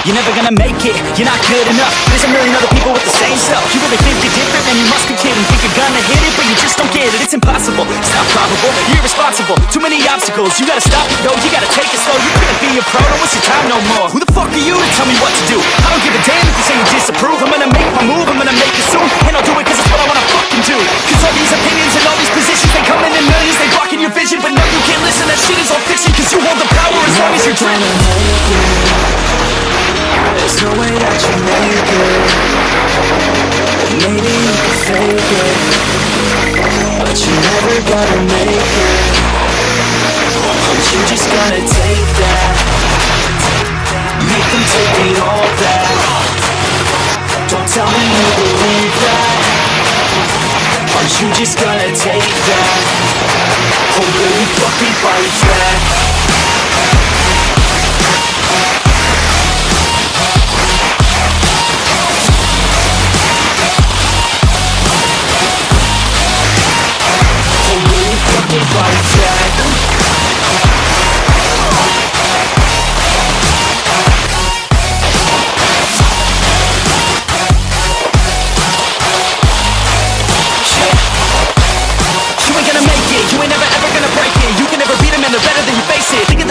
You're never gonna make it, you're not good enough. There's a million other people with the same stuff. You really think you're different, man, you must be kidding. Think you're gonna hit it, but you just don't get it. It's impossible, it's not probable, you're irresponsible. Too many obstacles, you gotta stop it, yo. You gotta take it slow, you couldn't be a pro, don't waste your time no more. Who the fuck are you to tell me what to do? I don't give a damn if you say you disapprove. I'm gonna make my move, I'm gonna make it soon. And I'll do it cause it's what I wanna fucking do. Cause all these opinions and all these positions, they come in millions, they blocking your vision. But no, you can't listen, that shit is all fiction. Cause you hold the power as long as you're dreaming. There's no way that you make it. Maybe you can fake it, but you're never gonna make it. You just gotta take that. Make them take it all back. Don't tell me you believe that. Aren't you just gonna take that? Or will you fucking fight back?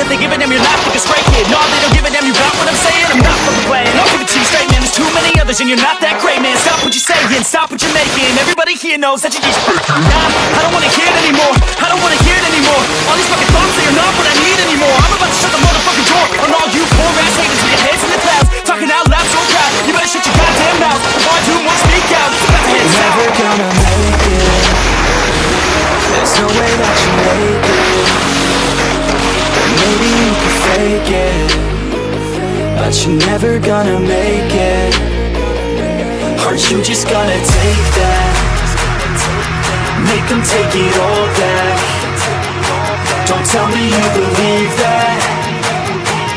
They giving them, you're not fucking straight, kid. No, they don't give a damn, you got what I'm saying? I'm not fucking playing, I'll give it to you straight, man. There's too many others and you're not that great, man. Stop what you're saying, stop what you're making. Everybody here knows that you just nah, I don't wanna hear it anymore. I don't wanna hear it anymore. All these fucking thoughts, they are not what I need anymore. I'm about to shut the motherfucking door on all you poor ass haters with your heads in the clouds. Talking out loud so proud, you better shut your goddamn mouth before I do more speak out. It's about to hit south. Never gonna make it. There's no way that you make it. Maybe you can fake it, but you're never gonna make it. Aren't you just gonna take that? Make them take it all back. Don't tell me you believe that.